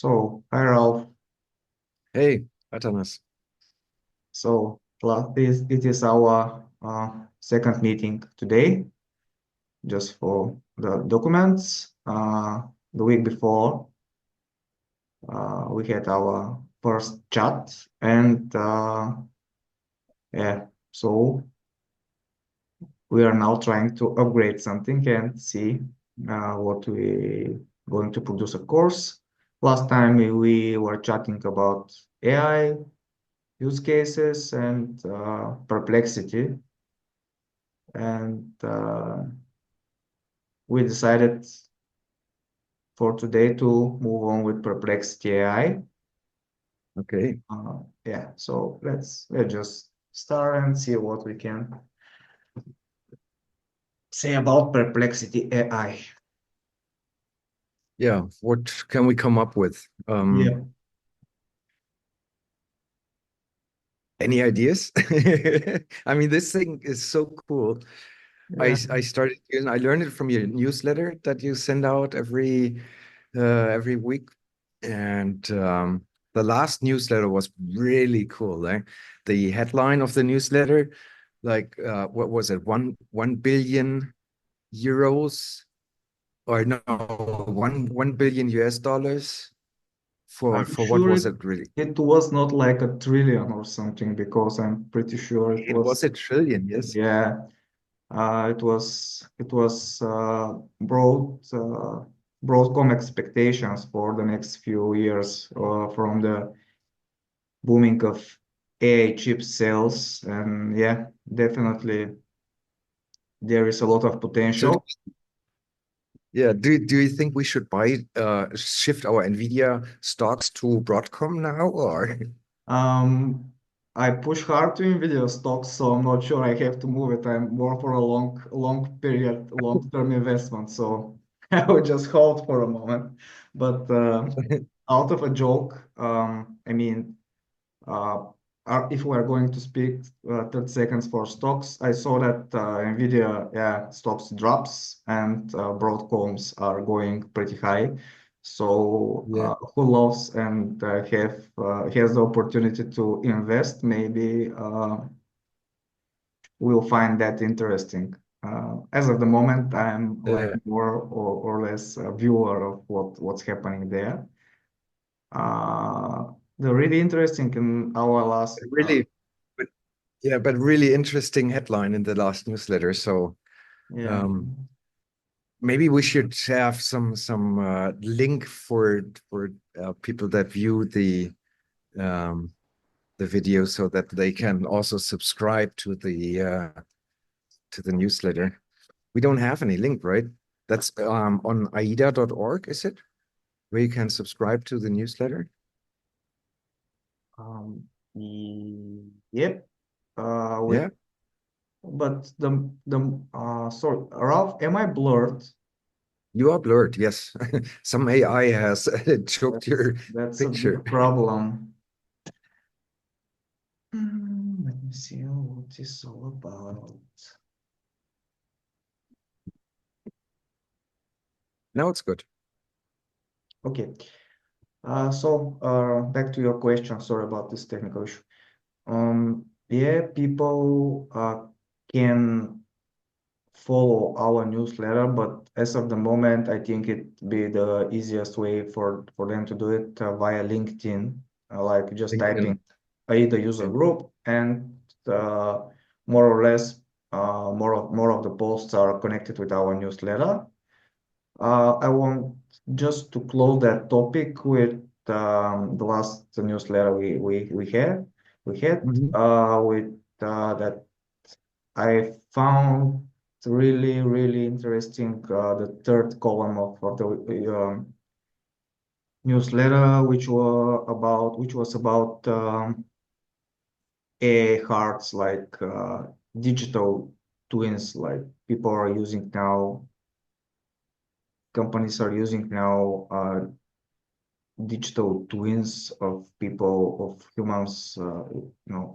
Hi Ralf. Hey, Atanas. It is our second meeting today, just for the documents. The week before, we had our first chat, and yeah, so we are now trying to upgrade something and see what we going to produce a course. Last time we were chatting about AI use cases and perplexity. And we decided for today to move on with Perplexity AI. Okay. Yeah, so let's just start and see what we can say about Perplexity AI. Yeah, what can we come up with? Yeah, Any ideas? I mean, this thing is so cool. yeah, I started using, I learned it from your newsletter that you send out every week. And the last newsletter was really cool. The headline of the newsletter, like what was it? One billion euros or no, one billion US dollars I'm for what sure was it really? it was not like a trillion or something because I'm pretty sure it It was was, a trillion, yes. yeah, it was Broadcom expectations for the next few years from the booming of AI chip sales, and yeah, definitely there is a lot of So potential. yeah, do you think we should shift our Nvidia stocks to Broadcom now or Um, I push hard to Nvidia stocks, so I'm not sure I have to move it. I'm more for a long period, long-term investment, so I will just hold for a moment. But out of a joke, I mean, Uh, if we are going to speak 30 seconds for stocks, I saw that Nvidia, yeah, stocks drops and Broadcoms are going pretty high. So yeah. who loves and has the opportunity to invest, maybe will find that interesting. As of the moment, I'm like Uh, more or less a viewer of what's happening there. The really interesting in our last really but yeah, but really interesting headline in the last newsletter. So yeah. um maybe we should have some link for people that view um the video so that they can also subscribe to the newsletter. We don't have any link, right? That's on aida.org, is it? Where you can subscribe to the newsletter? Um, yep. With Yeah, but the sorry, Ralph, am I blurred? you are blurred. Yes. Some AI has choked your That's a picture. big problem. Let me see what it's all about. Now it's good. Okay. Back to your question. Sorry about this technical issue. Yeah, people can follow our newsletter, but as of the moment, I think it be the easiest way for them to do it via LinkedIn, like just LinkedIn. typing AIDA user Yeah. group, and uh, more or less more of the posts are connected with our newsletter. I want just to close that topic with the last newsletter we had Mhm. with that I found really interesting the third column of the newsletter, which was about AI hearts, like digital twins, like people are using now, companies are using now digital twins of people, of humans,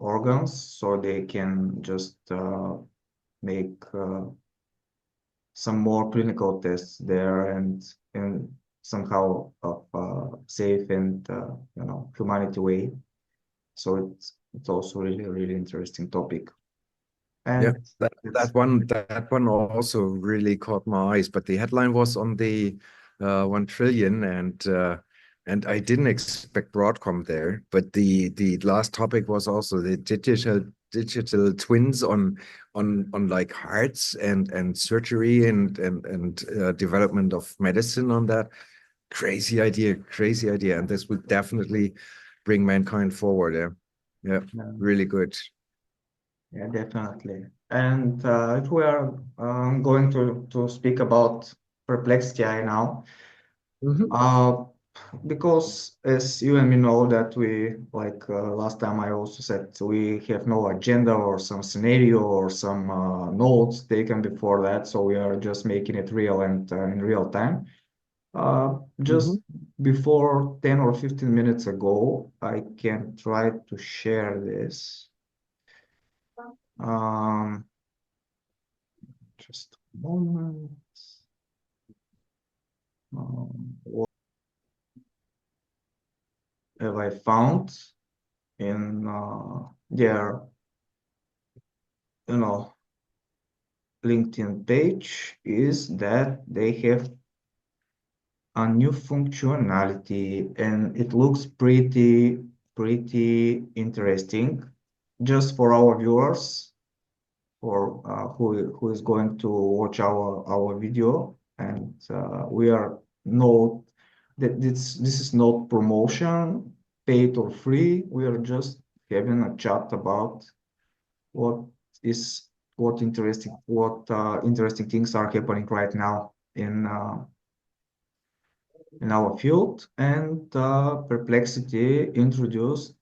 organs, so they can just make some more clinical tests there, and somehow of safe and humanity way. So it's also really interesting topic. Yeah, And that it's that one that one also really caught my eyes. But the headline was on the 1 trillion, and I didn't expect Broadcom there. But the last topic was also the digital twins on like hearts and surgery and development of medicine on that. Crazy idea, and this would definitely bring mankind forward. Yeah, yeah, really good. yeah, definitely. And if we are going to speak about Perplexity AI now, Mhm. uh, because as you and me know that we, like last time I also said, we have no agenda or some scenario or some notes taken before that, so we are just making it real and in real time. Just Mhm. before 10 or 15 minutes ago, I can try to share this. Um, just a moment. What have I found in their, you know, LinkedIn page is that they have a new functionality and it looks pretty interesting. Just for our viewers, for who is going to watch our video, and we are no that this is not promotion, paid or free. We are just having a chat about what is what interesting things are happening right now in our field. And Perplexity introduced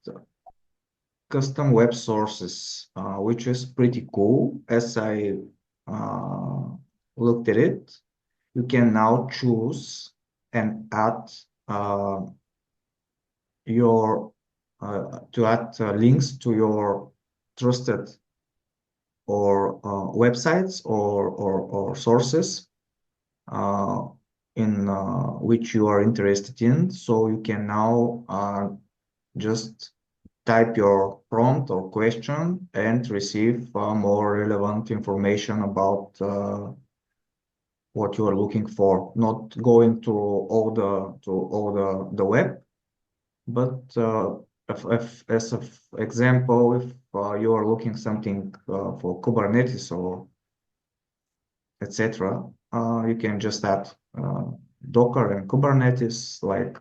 custom web sources, which is pretty cool. As I uh, looked at it, you can now choose and add uh, your to add links to your trusted or websites or sources uh, in which you are interested in. So you can now just type your prompt or question and receive more relevant information about what you are looking for. Not going to all the web, but if as of example, if you are looking something for Kubernetes or etc., you can just add Docker and Kubernetes like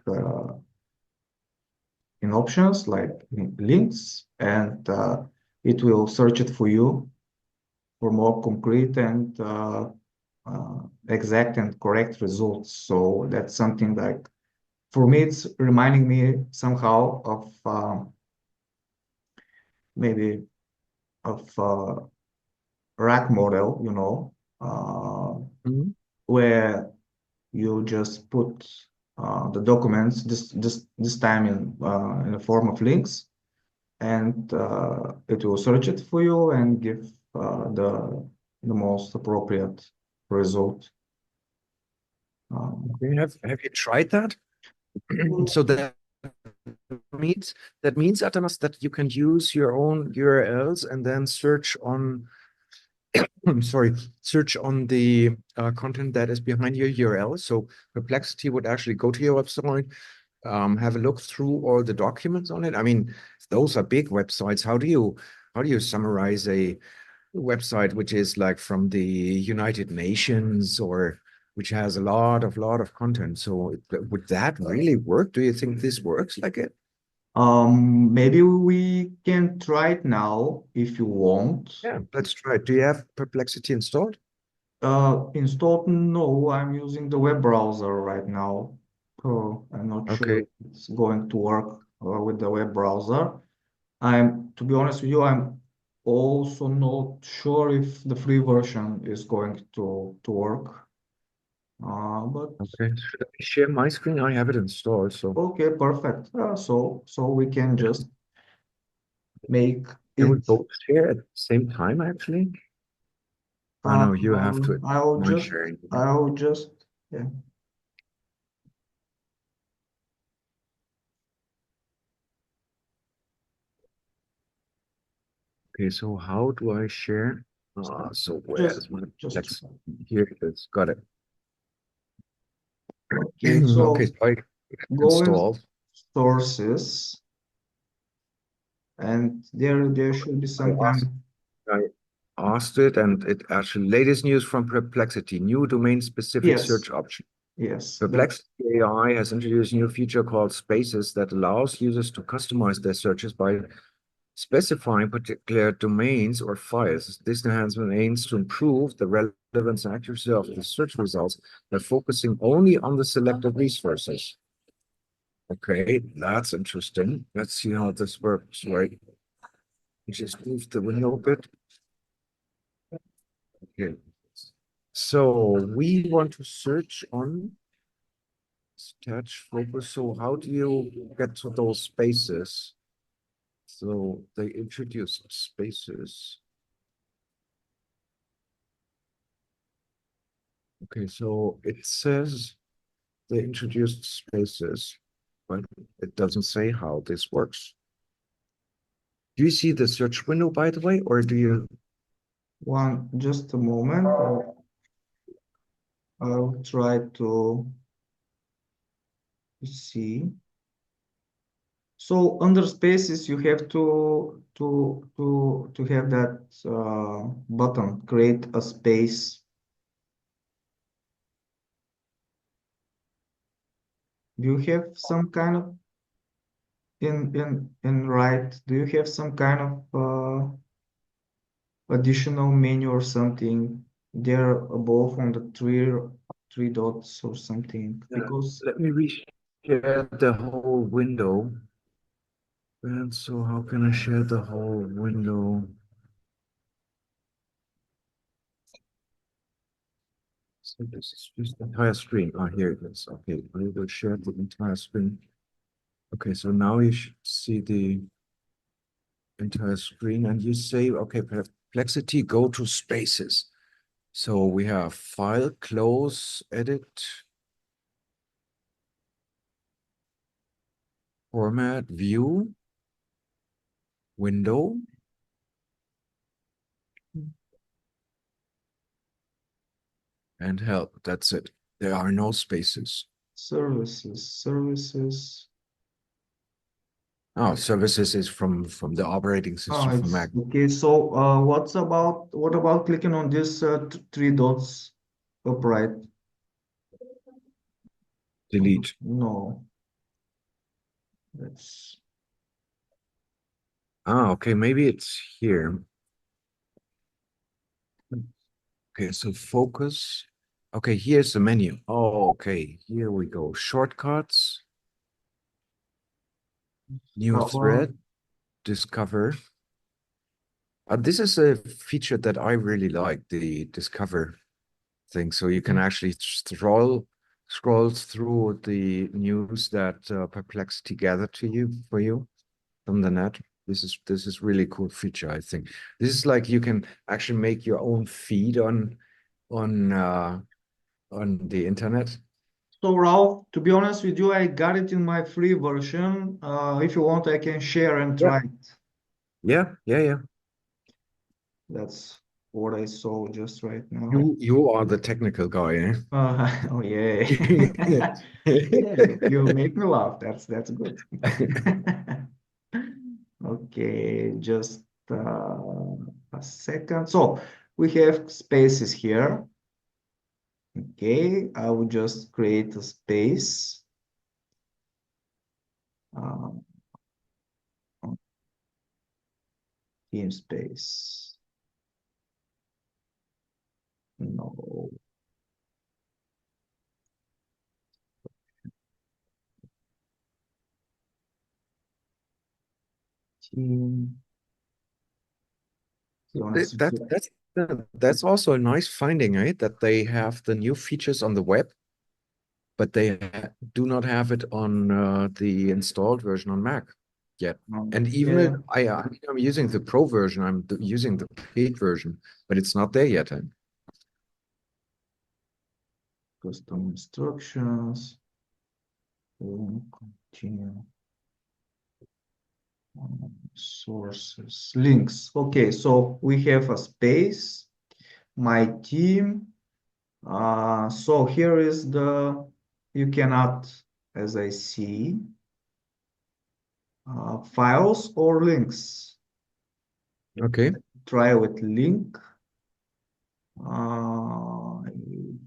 in options like links, and it will search it for you for more concrete and exact and correct results. So that's something like for me, it's reminding me somehow of maybe of rack model, Mhm. where you just put the documents this time in the form of links, and it will search it for you and give the most appropriate result. Um, Okay, have you tried that? So that means, Atanas, that you can use your own URLs and then search on, I'm sorry, search on the content that is behind your URL. So Perplexity would actually go to your website, have a look through all the documents on it. I mean, those are big websites. How do you summarize a website which is like from the United Nations or which has a lot of content? So would that really work? Do you think this works like it? Maybe we can try it now if you want. Yeah, let's try it. Do you have Perplexity installed? Installed? No, I'm using the web browser right now. So I'm not sure Okay. if it's going to work with the web browser. To be honest with you, I'm also not sure if the free version is going to work. But Okay. Should I share my screen? I have it installed, so okay, perfect. So we can just make can we it. both share at the same time, actually? I know you have to I'll my just sharing. I'll just yeah. Okay, so how do I share? So Just where's my just Plex? Here it is. Got it. okay. Okay, So so I go in installed. sources, and there should be I some kind asked of I asked it, and it actually latest news from Perplexity, new domain-specific yes, search option. yes. That's Perplexity AI has introduced a new feature called Spaces that allows users to customize their searches by specifying particular domains or files. This enhancement aims to improve the relevance and accuracy of the search results by focusing only on the selected resources. Okay, that's interesting. Let's see how this works, right? Just move the window a bit. Okay. So we want to search on touch focus. So how do you get to those spaces? So they introduced spaces. Okay, so it says they introduced spaces, but it doesn't say how this works. Do you see the search window, by the way, or do you? one. Just a moment. I'll try to see. So under spaces, you have to have that button, create a space. Do you have some kind of in right? Do you have some kind of additional menu or something there above on the three dots or something? Because Let me reshare the whole window. And so how can I share the whole window? So this is just the entire screen. Ah, here it is. Okay, we will share the entire screen. Okay, so now you should see the entire screen and you say, okay, perplexity, go to spaces. So we have file, close, edit, format, view, window, and help. That's it. There are no spaces. services. Oh, services is from the operating Oh, system for it's Mac. okay. So, what about clicking on this three dots upright? Delete. No, that's Ah, okay, maybe it's here. Okay, so focus. Okay, here's the menu. Oh, okay, here we go. Shortcuts, new cover. thread, discover. This is a feature that I really like, the discover thing. So you can actually scroll through the news that Perplexity gathered to you for you from the net. This is really cool feature, I think. This is like you can actually make your own feed on uh on the internet. So, Ralph, to be honest with you, I got it in my free version. If you want, I can share and Yeah. try it. Yeah. That's what I saw just right now. You are the technical guy, eh? Oh yeah. Yeah, you make me laugh. That's good. Okay, just a second. So we have spaces here. Okay, I will just create a space. Um, team space. No, team. To be honest with That you. that's also a nice finding, right? That they have the new features on the web, but they do not have it on the installed version on Mac yet. And even Yeah, I'm using the Pro version, using the paid version, but it's not there yet. custom instructions. Continue. Sources, links. Okay, so we have a space, my team. So here is you cannot, as I see, files or links. Okay. Try with link.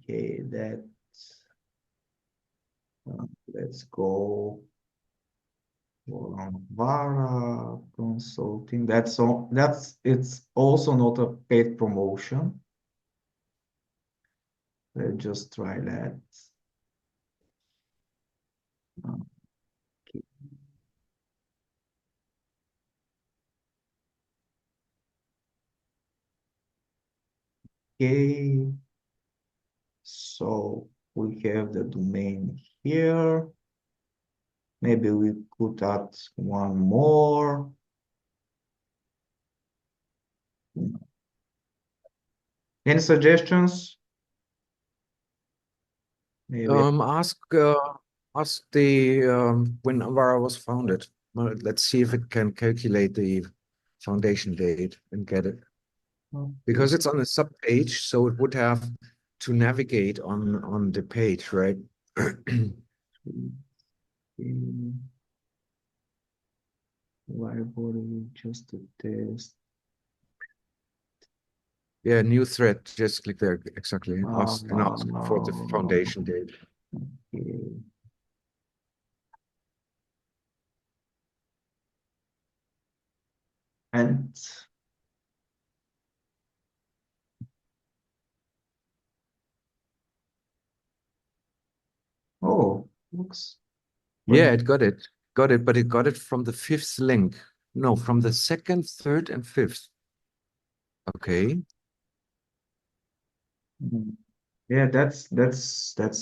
Okay, let's go for Vara consulting. That's all. It's also not a paid promotion. Let's just try that. Okay, so we have the domain here. Maybe we could add one more. Any suggestions? Maybe. Ask the when Avara was founded. Well, let's see if it can calculate the foundation date and get it. Okay. Because it's on a sub page, so it would have to navigate on the page, right? Library, just a test. Yeah, new thread. Just click there exactly. Ask and ask for the Uh, foundation date. okay. And oh, looks pretty. Yeah, it got it. Got it, but it got it from the fifth link. No, from the second, third, and fifth. Okay. Yeah, that's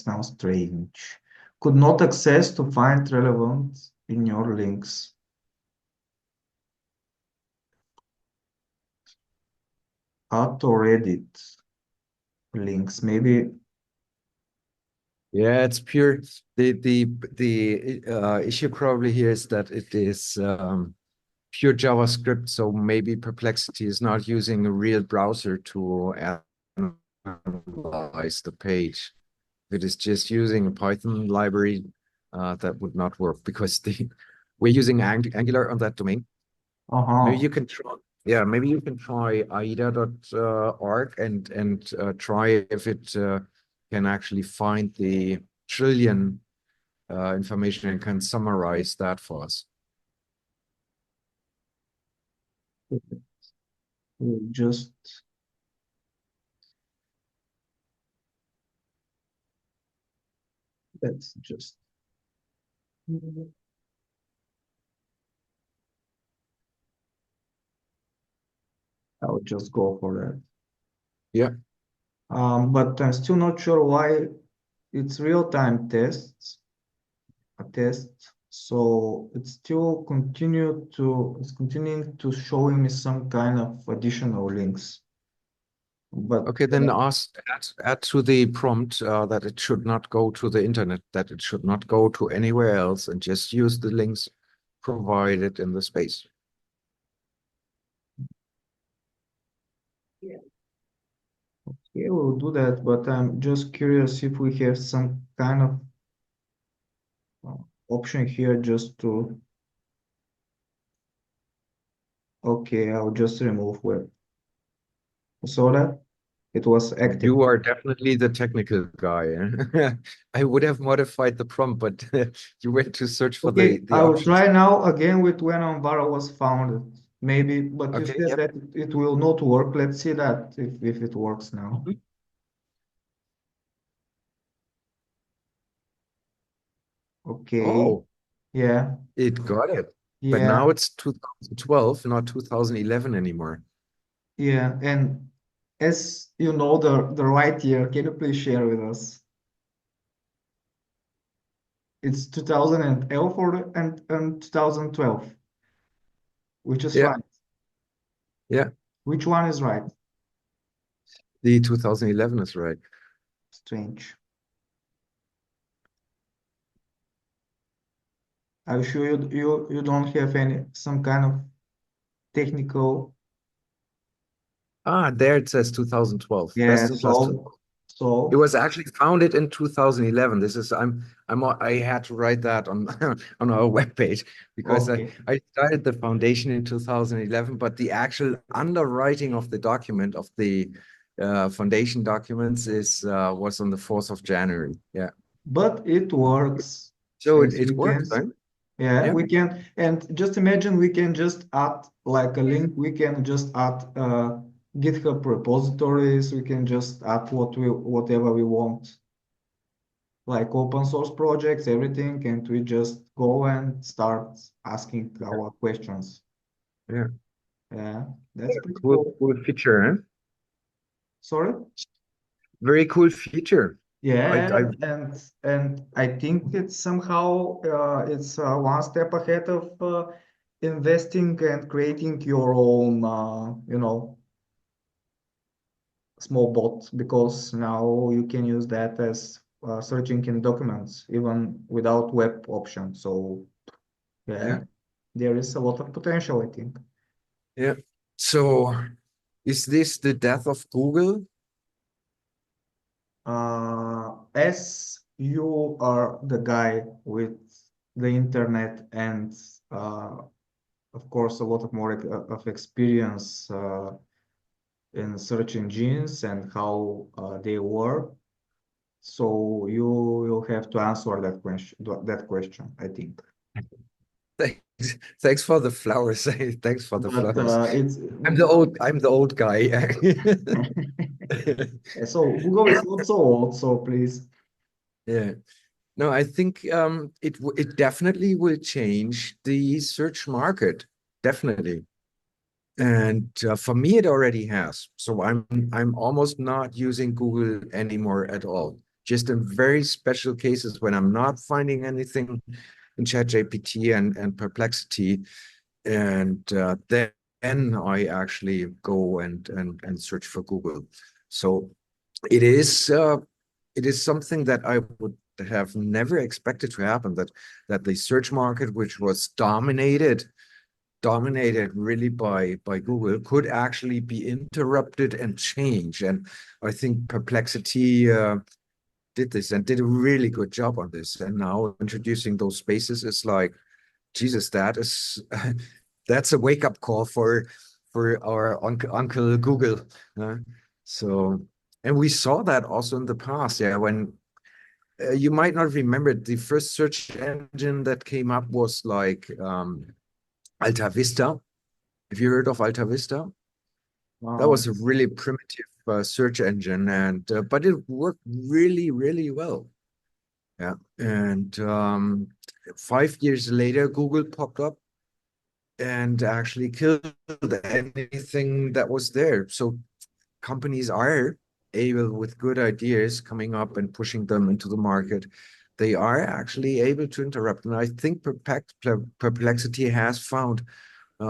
now strange. Could not access to find relevant in your links. Auto Reddit links. Maybe. Yeah, it's pure. The issue probably here is that it is pure JavaScript, so maybe Perplexity is not using a real browser to analyze the page. If it is just using a Python library, that would not work because we're using Angular on that domain. Maybe Uh-huh. you can try, yeah, maybe you can try aida.org and try if it can actually find the trillion information and can summarize that for us. Just let's just I'll just go for that. Yeah. But I'm still not sure why it's real-time tests, a test. So it's continuing to showing me some kind of additional links. But Okay, then add to the prompt that it should not go to the internet, that it should not go to anywhere else, and just use the links provided in the space. yeah, we'll do that. But I'm just curious if we have some kind of option here just to, okay, I'll just remove web. So that it was active. You are definitely the technical guy. Eh? I would have modified the prompt, but you went to search for Okay, the I will options. try now again with when Ambara was founded. Maybe, but you Okay, said yep. that it will not work. Let's see that if it works now. Mhm. Okay, Oh, yeah, it got it. But yeah, now it's 2012, not 2011 anymore. yeah. And as you know, the right year, can you please share with us? It's 2011 and 2012, which is Yeah, right. yeah. Which one is right? The 2011 is right. Strange. Are you sure you don't have any some kind of technical? Ah, there it says 2012. Yeah, Best in class. It so was actually founded in 2011. This is I had to write that on on our webpage because okay. I started the foundation in 2011, but the actual underwriting of the document of the foundation documents is was on the 4th of January. Yeah. But it works So as it we can. works, right? Yeah, Yeah. we can. And just imagine we can just add like a link. We can just add GitHub repositories. We can just add whatever we want, like open source projects, everything, and we just go and start asking our questions. Yeah. Yeah, that's pretty Cool, cool. cool feature, huh? Sorry? Very cool feature. I Yeah, and I think it's somehow it's one step ahead of investing and creating your own, small bot because now you can use that as searching in documents even without web option. So yeah, yeah, there is a lot of potential, I think. yeah. So is this the death of Google? As you are the guy with the internet and of course, a lot of more of experience in search engines and how they work. So you have to answer that question. That question, I think. Thanks, thanks for the flowers. Thanks for the But flowers. it's I'm the old guy. so Google is not so old. So please. Yeah. No, I think it definitely will change the search market. Definitely. And for me, it already has. So I'm almost not using Google anymore at all. Just in very special cases when I'm not finding anything in ChatGPT and Perplexity, and then I actually go and search for Google. So it is uh, it is something that I would have never expected to happen. That the search market, which was dominated really by Google, could actually be interrupted and change. And I think Perplexity did this and did a really good job on this. And now introducing those spaces is like, Jesus, that is that's a wake up call for our uncle Google. Uh, so, and we saw that also in the past. Yeah, when you might not remember, the first search engine that came up was like Alta Vista. Have you heard of Alta Vista? That was a really primitive search engine, and but it worked really, really well. Yeah, and 5 years later, Google popped up and actually killed anything that was there. So companies are able, with good ideas coming up and pushing them into the market, they are actually able to interrupt. And I think Perplexity has found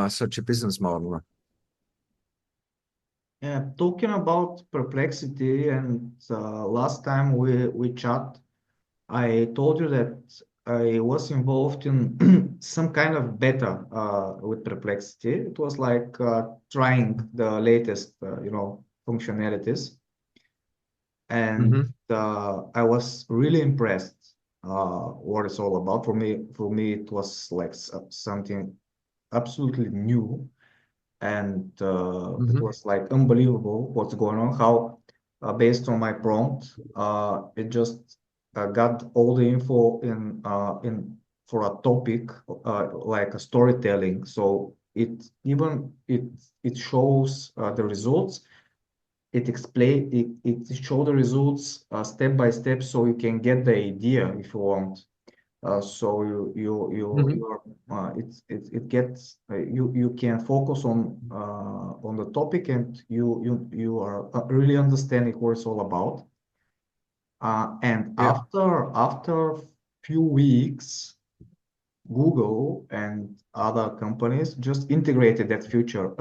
such a business model. Yeah, talking about perplexity, and last time we chat, I told you that I was involved in some kind of beta with perplexity. It was like trying the latest, functionalities, and Hmm. I was really impressed what it's all about. For me, it was like something absolutely new, and it Hmm. was like unbelievable what's going on. How based on my prompt, it just got all the info in for a topic like a storytelling. So it shows the results. It show the results step by step, so you can get the idea if you want. So Hmm. you are it gets you can focus on the topic, and you are really understanding what it's all about. And Yeah. after few weeks, Google and other companies just integrated that feature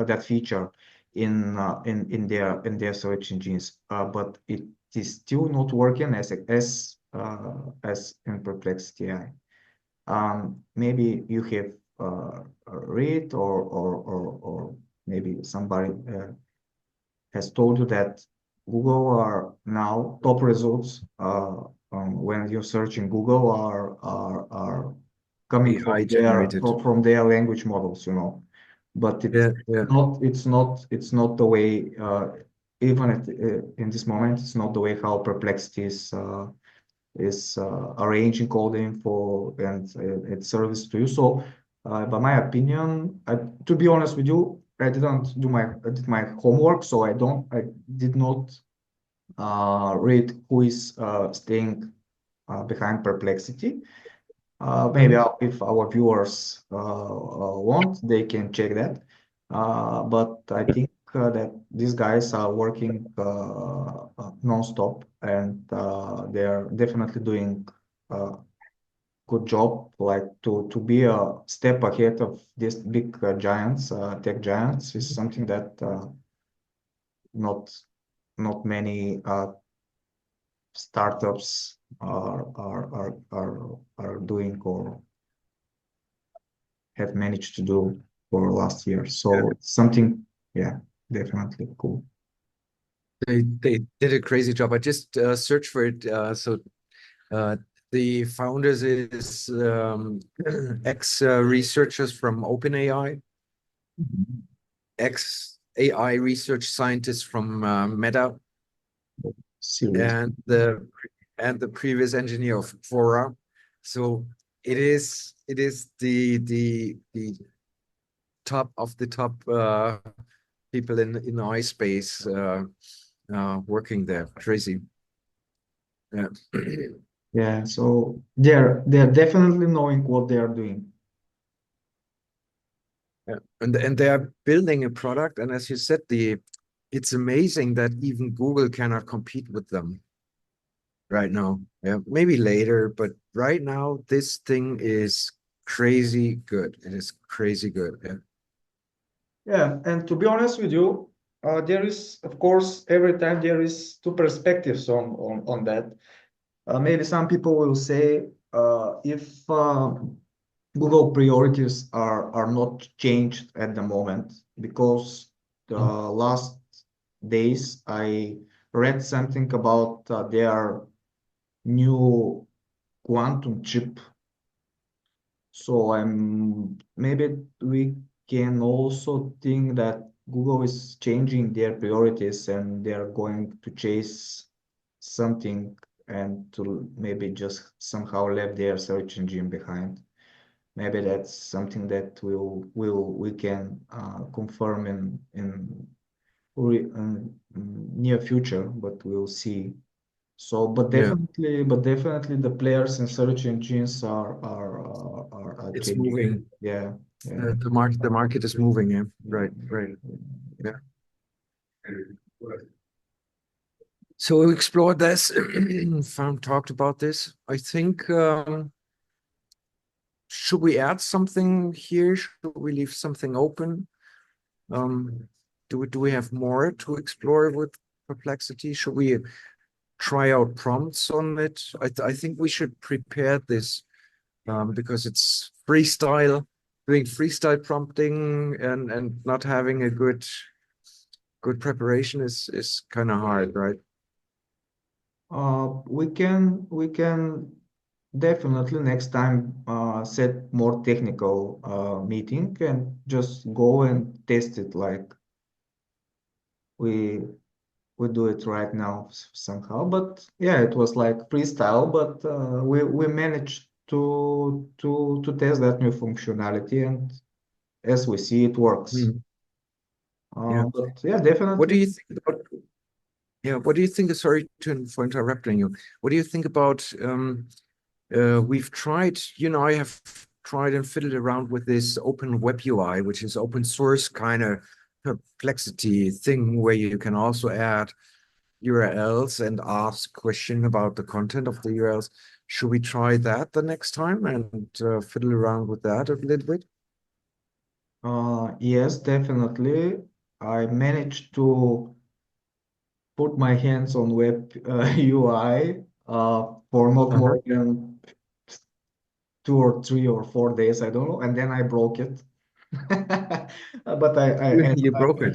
in their search engines. But it is still not working as in Perplexity AI. maybe you have read or maybe somebody has told you that Google are now top results when you're searching Google are coming AI generated. from their language models, you know. But Yeah, yeah, it's not the way even in this moment it's not the way how Perplexity is arranging all the info and its service to you. So, by my opinion, to be honest with you, I did my homework, so I did not read who is staying behind Perplexity. Maybe mhm, if our viewers want, they can check that. But I think that these guys are working non-stop and they are definitely doing a good job, like to be a step ahead of these big giants, tech giants, is something that not not many startups are doing or have managed to do for last year. yeah. So it's something, yeah, definitely cool. They did a crazy job. I just searched for it. Uh, the founders is ex researchers from OpenAI, Mhm. ex AI research scientists from Meta, Serious. and the previous engineer of Fora. So it is the top of the top people in AI space working there. Crazy. Yeah. Yeah, so they're definitely knowing what they are doing. Yeah. And they are building a product, and as you said, it's amazing that even Google cannot compete with them right now. Yeah, maybe later, but right now this thing is crazy good. It is crazy good. Yeah. Yeah, and to be honest with you, there is, of course, every time there is two perspectives on that. Maybe some people will say if Google priorities are not changed at the moment because the last days I read something about their new quantum chip. So I'm maybe we can also think that Google is changing their priorities and they are going to chase something and to maybe just somehow leave their search engine behind. Maybe that's something that we can confirm in near future, but we'll see. So, Yeah. but definitely the players in search engines are It's changing. moving. Yeah, yeah. The market is moving. Yeah. Yeah, Right. Right. yeah. Yeah. So we explored this, found talked about this. I think should we add something here? Should we leave something open? Um, do we have more to explore with Perplexity? Should we try out prompts on it? I think we should prepare this because it's freestyle, doing freestyle prompting and not having a good preparation is kind of hard, right? We can definitely next time set more technical meeting and just go and test it like we we do it right now somehow. But yeah, it was like freestyle, but we managed to test that new functionality, and as we see, it works. Hmm. Yeah. But yeah, What do definitely. you think about, yeah, what do you think? Sorry for interrupting you. What do you think about we've tried, I have tried and fiddled around with this open web UI, which is open source kind of Perplexity thing where you can also add URLs and ask question about the content of the URLs. Should we try that the next time and fiddle around with that a little bit? Yes, definitely. I managed to put my hands on web UI for not Uh-huh. more than 2 or 3 or 4 days, I don't know, and then I broke it. But You broke I it.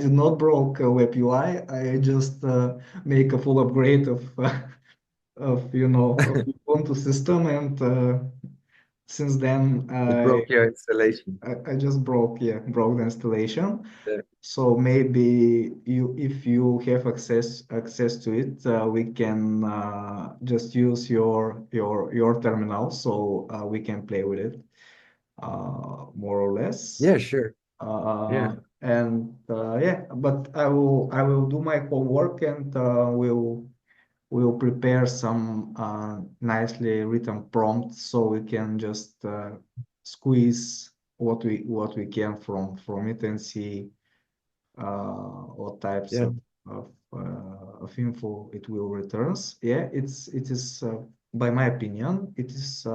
did not broke web UI. I just make a full upgrade of of Ubuntu system, and since then You broke your installation. I just broke the installation. Yeah. So maybe if you have access to it, we can just use your terminal, so we can play with it more or less. Yeah, sure. Yeah. And yeah, but I will do my homework, and we'll prepare some nicely written prompts, so we can just squeeze what we can from it, and see what types Yeah. of info it will returns. Yeah, it is by my opinion, it is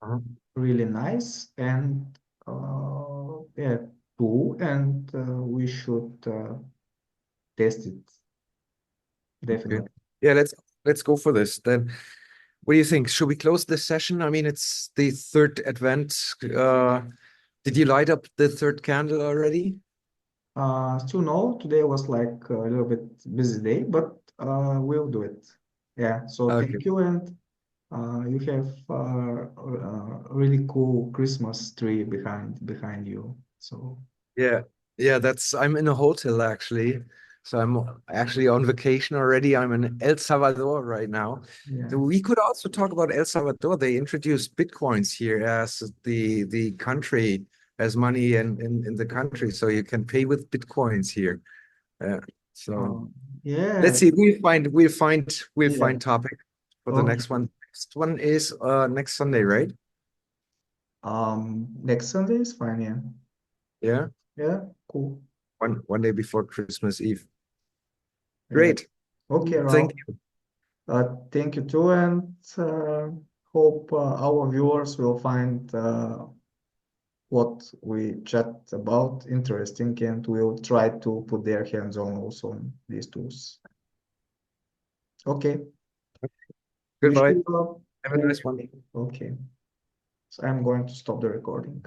Uh-huh. really nice, and yeah, cool, and we should test it Okay. definitely. Yeah, let's go for this then. What do you think? Should we close this session? I mean, it's the third advent. Did you light up the third candle already? Still no, today was like a little bit busy day, but we'll do it. Yeah, so Okay. thank you, and you have a really cool Christmas tree behind you. So Yeah. Yeah, I'm in a hotel actually. So I'm actually on vacation already. I'm in El Salvador right now. So yeah. we could also talk about El Salvador. They introduced Bitcoins here as the country, as money in the country. So you can pay with Bitcoins here. Yeah. So let's Yeah, see. We'll find yeah. topic for the Okay. next one. Next one is next Sunday, right? Next Sunday is fine. Yeah. Yeah. Yeah. Cool. One day before Christmas Eve. Yeah. Great. Okay, Thank Ralph. you. Thank you too, and hope our viewers will find what we chat about interesting, and will try to put their hands on also on these tools. Okay. Wish Goodbye. you Have a cool nice one. day. Okay. So I'm going to stop the recording.